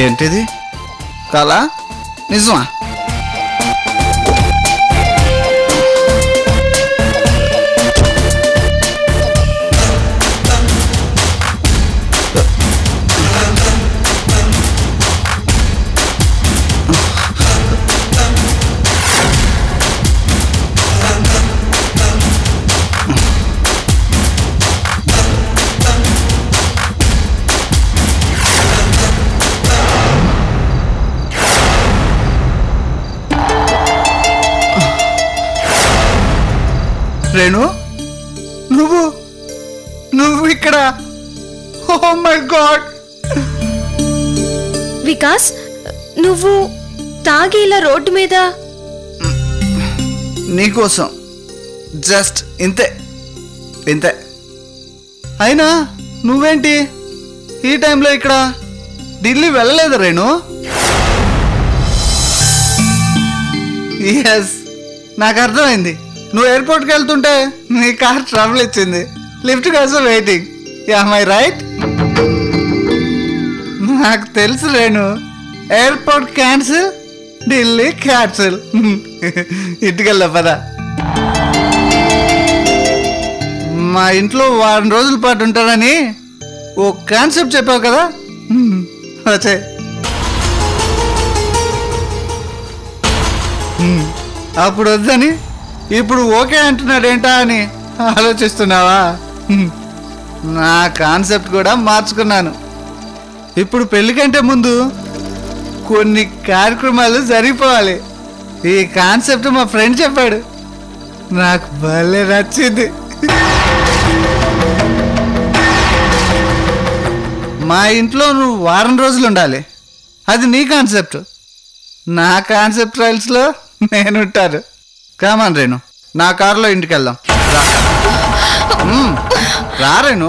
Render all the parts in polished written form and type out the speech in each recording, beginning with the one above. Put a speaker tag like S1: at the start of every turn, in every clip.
S1: ఏంటిది? కళ నిజమా? రేణు, నువ్వు ఇక్కడ? Oh my God!
S2: వికాస్, నువ్వు తాగి ఇలా రోడ్డు మీద?
S1: నీకోసం, జస్ట్ ఇంతే. అయినా నువ్వేంటి ఈ టైంలో ఇక్కడ? ఢిల్లీ వెళ్ళలేదు రేణు? ఎస్, నాకు అర్థమైంది. నువ్వు ఎయిర్పోర్ట్కి వెళ్తుంటే నీ కార్ ట్రబుల్ ఇచ్చింది. లిఫ్ట్ కోసం వెయిటింగ్. Am I right? నాకు తెలుసు Renu. Airport cancel, Delhi cancel. ఇంటికెళ్ళా పద. మా ఇంట్లో వారం రోజుల పాటు ఉంటానని ఓ కాన్సెప్ట్ చెప్పావు కదా, వచ్చే. అప్పుడు వద్దని ఇప్పుడు ఓకే అంటున్నాడేంటా అని ఆలోచిస్తున్నావా? నా కాన్సెప్ట్ కూడా మార్చుకున్నాను. ఇప్పుడు పెళ్లి కంటే ముందు కొన్ని కార్యక్రమాలు జరిగిపోవాలి. ఈ కాన్సెప్ట్ మా ఫ్రెండ్ చెప్పాడు, నాకు భలే నచ్చింది. మా ఇంట్లో నువ్వు వారం రోజులు ఉండాలి, అది నీ కాన్సెప్ట్. నా కాన్సెప్ట్ రైల్స్లో నేను ఉంటాను. కామన్ రేణు, నా కారులో ఇంటికి వెళ్దాం. రా రేణు.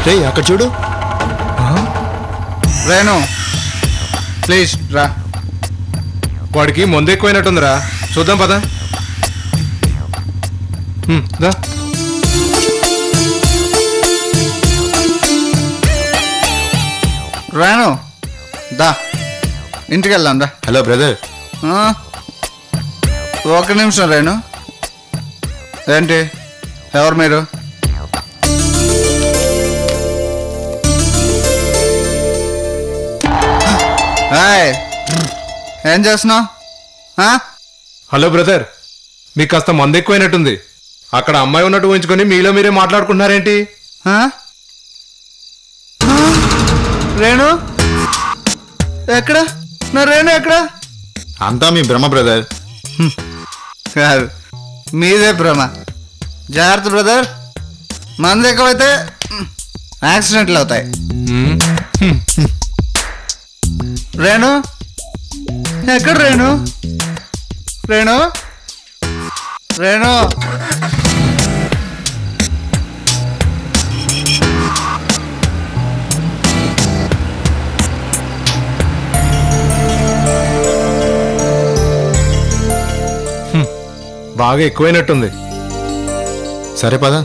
S3: రే అక్కడ చూడు.
S1: రేణు ప్లీజ్ రా.
S4: వాడికి ముందు ఎక్కువైనట్టుందిరా, చూద్దాం పదా.
S1: రేణు దా, ఇంటికి వెళ్దాం రా.
S3: Hello brother.
S1: ఒక నిమిషం రేణు. ఏంటి, ఎవరు మీరు? ఏం చేస్తున్నావు?
S4: హలో బ్రదర్, మీకు కాస్త మందు ఎక్కువైనట్టుంది. అక్కడ అమ్మాయి ఉన్నట్టు ఊహించుకొని మీలో మీరే మాట్లాడుకుంటున్నారేంటి?
S1: రేణు ఎక్కడ? నా రేణు ఎక్కడ?
S3: అంతా మీ భ్రమ బ్రదర్.
S1: కాదు, మీదే భ్రమ. జాగ్రత్త బ్రదర్, మందు ఎక్కువైతే యాక్సిడెంట్లు అవుతాయి. రేణు ఎక్కడ? రేణు రేణు రేణు
S4: బాగా ఎక్కువైనట్టుంది.
S3: సరే పదా.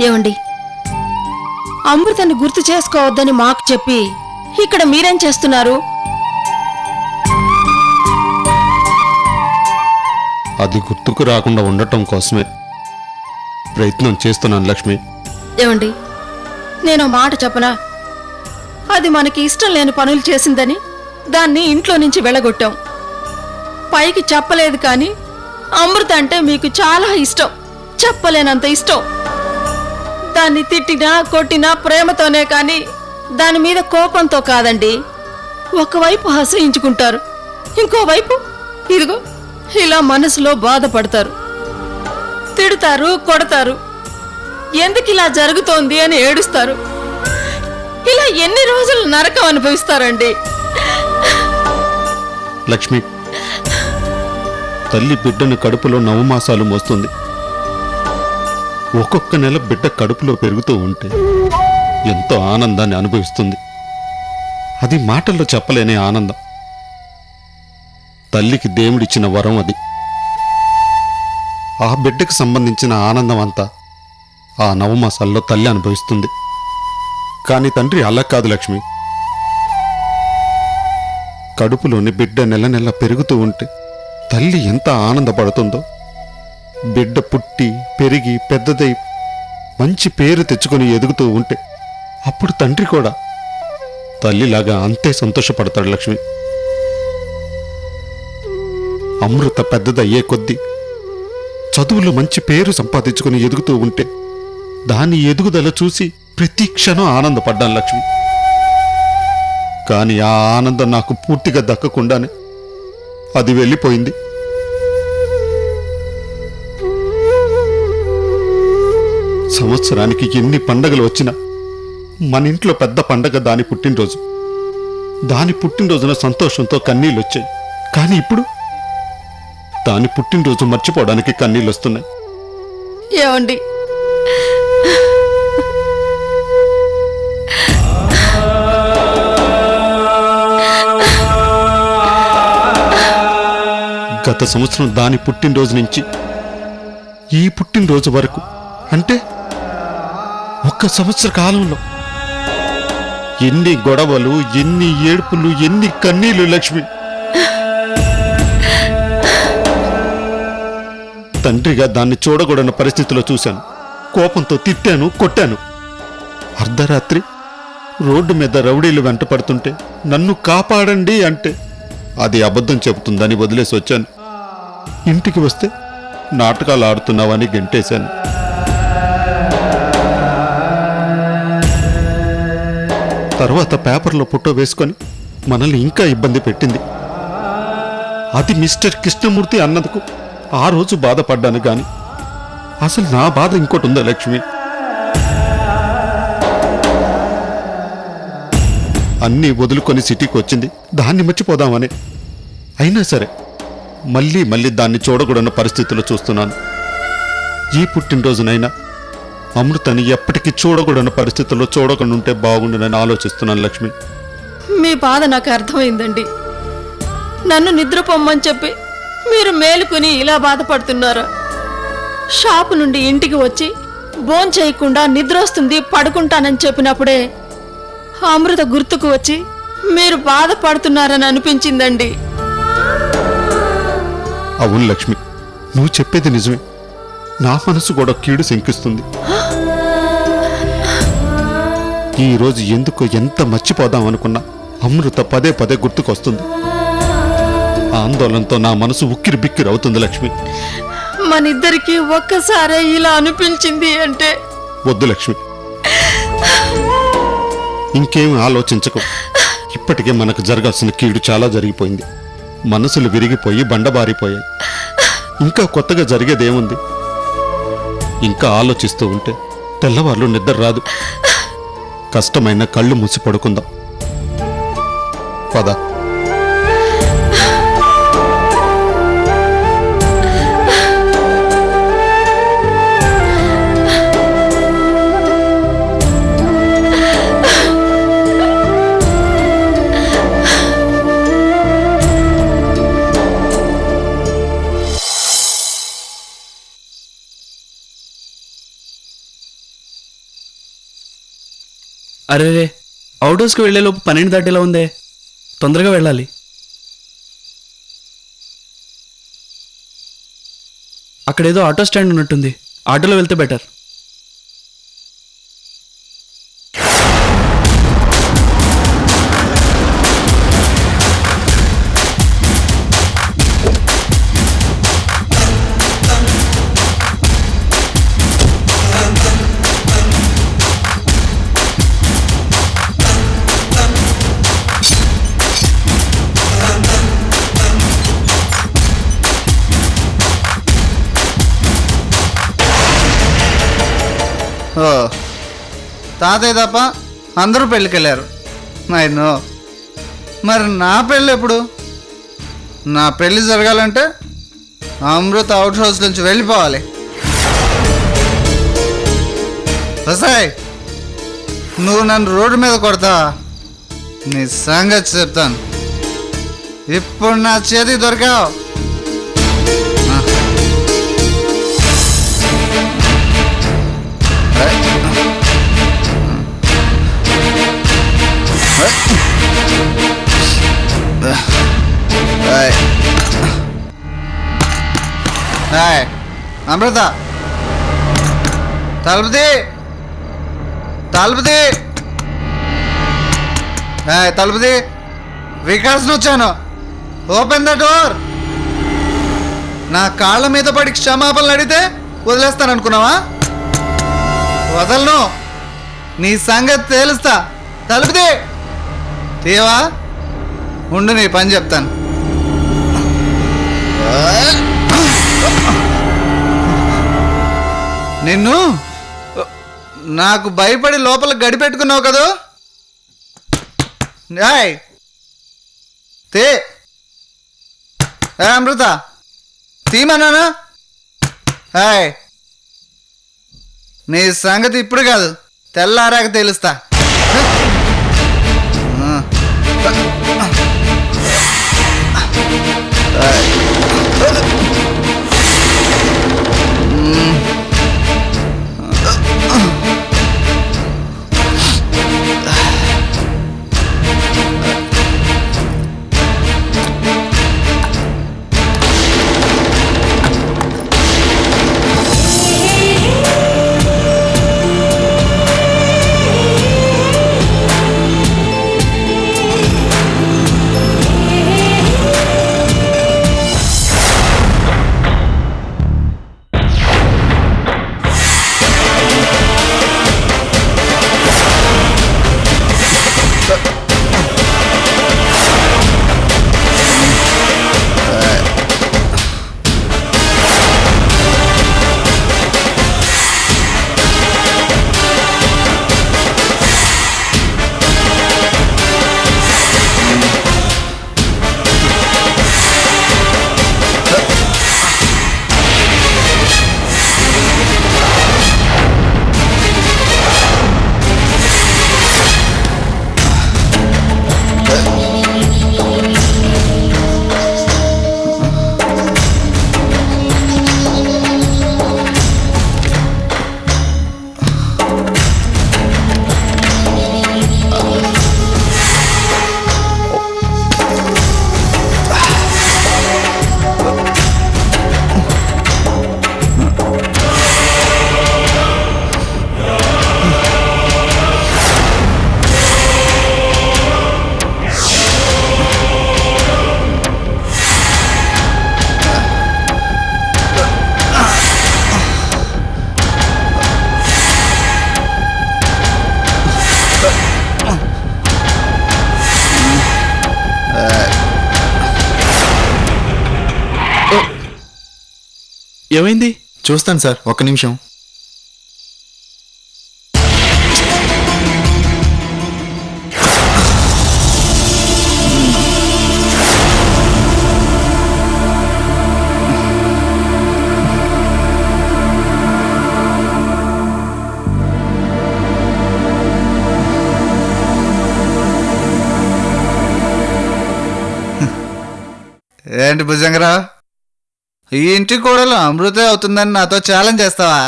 S2: ఏమండి, అమృతని గుర్తు చేసుకోవద్దని మాకు చెప్పి ఇక్కడ మీరేం చేస్తున్నారు?
S5: అది గుర్తుకు రాకుండా ఉండటం కోసమే ప్రయత్నం చేస్తున్నాను లక్ష్మి.
S6: ఏమండి, నేను మాట చెప్పనా? అది మనకి ఇష్టం లేని పనులు చేసిందని దాన్ని ఇంట్లో నుంచి వెళ్ళగొట్టాం. పైకి చెప్పలేదు కానీ అమృత అంటే మీకు చాలా ఇష్టం, చెప్పలేనంత ఇష్టం. దాన్ని తిట్టినా కొట్టినా ప్రేమతోనే కానీ దాని మీద కోపంతో కాదండి. ఒకవైపు హసయించుకుంటారు, ఇంకోవైపు ఇదిగో ఇలా మనసులో బాధపడతారు, తిడతారు, కొడతారు, ఎందుకు ఇలా జరుగుతోంది అని ఏడుస్తారు. ఇలా ఎన్ని రోజులు నరకం అనుభవిస్తారండి.
S5: లక్ష్మి, తల్లి బిడ్డను కడుపులో 9 మాసాలు మోస్తుంది. ఒక్కొక్క నెల బిడ్డ కడుపులో పెరుగుతూ ఉంటే ఎంతో ఆనందాన్ని అనుభవిస్తుంది. అది మాటల్లో చెప్పలేని ఆనందం. తల్లికి దేవుడిచ్చిన వరం అది. ఆ బిడ్డకు సంబంధించిన ఆనందం అంతా ఆ 9 మాసాల్లో తల్లి అనుభవిస్తుంది. కానీ తండ్రి అలా కాదు లక్ష్మి. కడుపులోని బిడ్డ నెల నెల పెరుగుతూ ఉంటే తల్లి ఎంత ఆనందపడుతుందో, బిడ్డ పుట్టి పెరిగి పెద్దదై మంచి పేరు తెచ్చుకొని ఎదుగుతూ ఉంటే అప్పుడు తండ్రి కూడా తల్లిలాగా అంతే సంతోషపడతాడు లక్ష్మి. అమృత పెద్దదయ్యే కొద్దీ చదువులో మంచి పేరు సంపాదించుకొని ఎదుగుతూ ఉంటే దాని ఎదుగుదల చూసి ప్రతి క్షణం ఆనందపడ్డాను లక్ష్మి. కానీ ఆ ఆనందం నాకు పూర్తిగా దక్కకుండానే అది వెళ్ళిపోయింది. సంవత్సరానికి ఎన్ని పండగలు వచ్చినా మన ఇంట్లో పెద్ద పండగ దాని పుట్టినరోజు. దాని పుట్టినరోజున సంతోషంతో కన్నీళ్ళు వచ్చాయి. కానీ ఇప్పుడు దాని పుట్టినరోజు మర్చిపోవడానికి కన్నీళ్ళు వస్తున్నాయి.
S6: ఏమండి,
S5: గత సంవత్సరం దాని పుట్టినరోజు నుంచి ఈ పుట్టినరోజు వరకు, అంటే 1 సంవత్సర కాలంలో ఎన్ని గొడవలు, ఎన్ని ఏడుపులు, ఎన్ని కన్నీళ్లు లక్ష్మి. తండ్రిగా దాన్ని చూడకూడని పరిస్థితిలో చూశాను. కోపంతో తిట్టాను, కొట్టాను. అర్ధరాత్రి రోడ్డు మీద రౌడీలు వెంట పడుతుంటే నన్ను కాపాడండి అంటే అది అబద్ధం చెబుతుందని వదిలేసి వచ్చాను. ఇంటికి వస్తే నాటకాలు ఆడుతున్నావని గెంటేశాను. తర్వాత పేపర్లో ఫోటో వేసుకొని మనల్ని ఇంకా ఇబ్బంది పెట్టింది. అది మిస్టర్ కృష్ణమూర్తి అన్నందుకు ఆ రోజు బాధపడ్డాను. గాని అసలు నా బాధ ఇంకోటి ఉందా లక్ష్మి? అన్నీ వదులుకొని సిటీకి వచ్చింది దాన్ని మర్చిపోదామని. అయినా సరే మళ్ళీ మళ్ళీ దాన్ని చూడకూడని పరిస్థితుల్లో చూస్తున్నాను. ఈ పుట్టినరోజునైనా అమృతని ఎప్పటికీ చూడకూడని పరిస్థితుల్లో చూడకుండా ఉంటే బాగుండునని ఆలోచిస్తున్నాను లక్ష్మి.
S6: మీ బాధ నాకు అర్థమైందండి. నన్ను నిద్రపోమ్మని చెప్పి మీరు మేలుకుని ఇలా బాధపడుతున్నారా? షాపు నుండి ఇంటికి వచ్చి భోంచేయకుండా నిద్ర వస్తుంది పడుకుంటానని చెప్పినప్పుడే అమృత గుర్తుకు వచ్చి మీరు బాధపడుతున్నారని అనిపించిందండి.
S5: అవును లక్ష్మి, నువ్వు చెప్పేది నిజమే. నా మనసు కూడా కీడు శంకిస్తుంది. ఈరోజు ఎందుకు ఎంత మర్చిపోదాం అనుకున్నా అమృత పదే పదే గుర్తుకొస్తుంది. ఆందోళనతో నా మనసు ఉక్కిరి బిక్కిరి అవుతుంది లక్ష్మి.
S6: మనిద్దరికి ఒక్కసారే ఇలా అనిపించింది అంటే
S5: వద్దు లక్ష్మి, ఇంకేం ఆలోచించకు. ఇప్పటికే మనకు జరగాల్సిన కీడు చాలా జరిగిపోయింది. మనసులు విరిగిపోయి బండబారిపోయాయి. ఇంకా కొత్తగా జరిగేదేముంది? ఇంకా ఆలోచిస్తూ ఉంటే తెల్లవార్లు నిద్ర రాదు. కష్టమైన కళ్ళు మూసి పడుకుందాం పద.
S1: అరే రే, అవుట్డోర్స్కి వెళ్ళేలోపు 12 దాటేలా ఉందే, తొందరగా వెళ్ళాలి.
S7: అక్కడేదో ఆటో స్టాండ్ ఉన్నట్టుంది, ఆటోలో వెళ్తే బెటర్.
S1: ఓ తాతయ్య తప్ప అందరూ పెళ్ళికి వెళ్ళారు. నో, మరి నా పెళ్ళి ఎప్పుడు? నా పెళ్ళి జరగాలంటే అమృత అవుట్ హౌస్ నుంచి వెళ్ళిపోవాలి. వసాయ్, నువ్వు నన్ను రోడ్డు మీద కొడతావా? నీ సంగతి చెప్తాను. ఇప్పుడు నా చేతికి దొరికావు. అమృత, తలుపుది తలుపుది తలుపుది. వికాస్ని వచ్చాను. Open the door. నా కాళ్ళ మీద పడి క్షమాపణలు అడిగితే వదిలేస్తాననుకున్నావా? వదలను. నీ సంగతి తేలుస్తా. తలుపుది తీవా. ఉండు, నీ పని చెప్తాను. నిన్ను నాకు భయపడి లోపల గడి పెట్టుకున్నావు కదూ. తే అమృత, తీమన్నానా? నీ సంగతి ఇప్పుడు కాదు, తెల్లారాక తెలుస్తా.
S7: ఏమైంది?
S3: చూస్తాను సార్, ఒక్క నిమిషం.
S1: ఏంటి భుజంగరావు, ఈ ఇంటి కోడలు అమృతే అవుతుందని నాతో ఛాలెంజ్ చేస్తావా?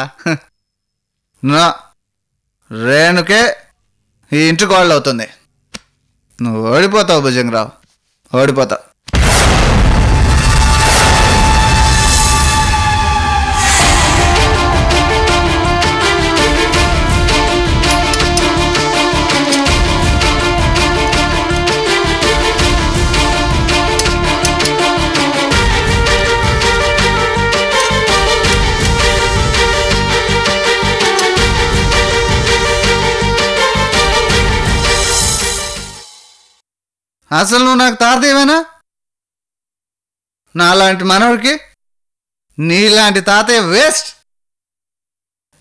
S1: నా రేణుకే ఈ ఇంటి కోడలు అవుతుంది. నువ్వు ఓడిపోతావు భుజంగరావు, ఓడిపోతావు. అసలు నువ్వు నాకు తాతయ్యవేనా? నాలాంటి మనవడికి నీలాంటి తాతయ్య వేస్ట్.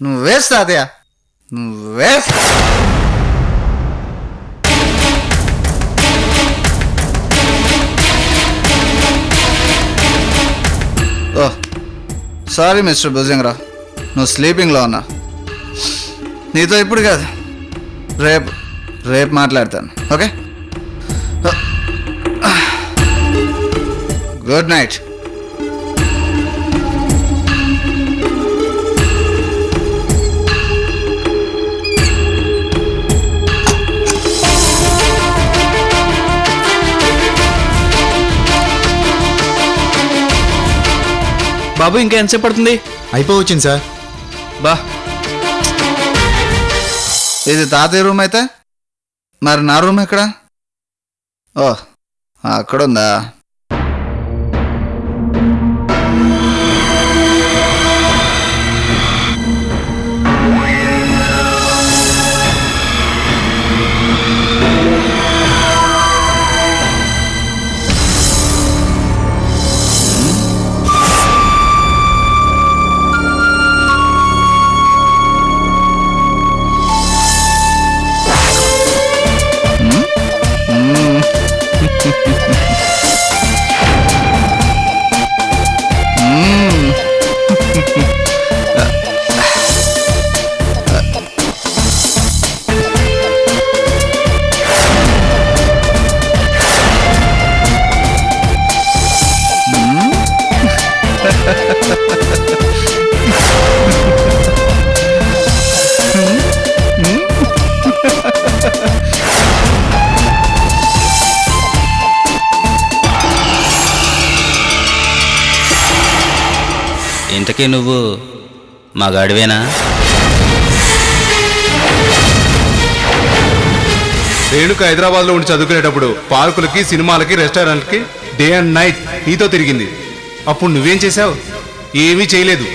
S1: నువ్వు వేస్ట్ తాతయ్య, నువ్వు వేస్ట్. ఓ సారీ మిస్టర్ భుజంగరావు, నువ్వు స్లీపింగ్లో ఉన్నా. నీతో ఇప్పుడు కాదు, రేపు రేపు మాట్లాడతాను. Okay, good night.
S7: బాబు ఇంకా ఎంతసేపు పడుతుంది?
S3: అయిపోవచ్చింది సార్.
S7: బా
S1: ఇది తాతయ్య రూమ్ అయితే మరి నా రూమ్ ఎక్కడ? ఓ అక్కడుందా?
S8: ఇంతకీ నువ్వు మా గాడివేనా?
S4: రేణుక హైదరాబాద్లో ఉండి చదువుకునేటప్పుడు పార్కులకి, సినిమాలకి, రెస్టారెంట్కి డే అండ్ నైట్ నీతో తిరిగింది. అప్పుడు నువ్వేం చేశావు? ఏమీ చేయలేదు.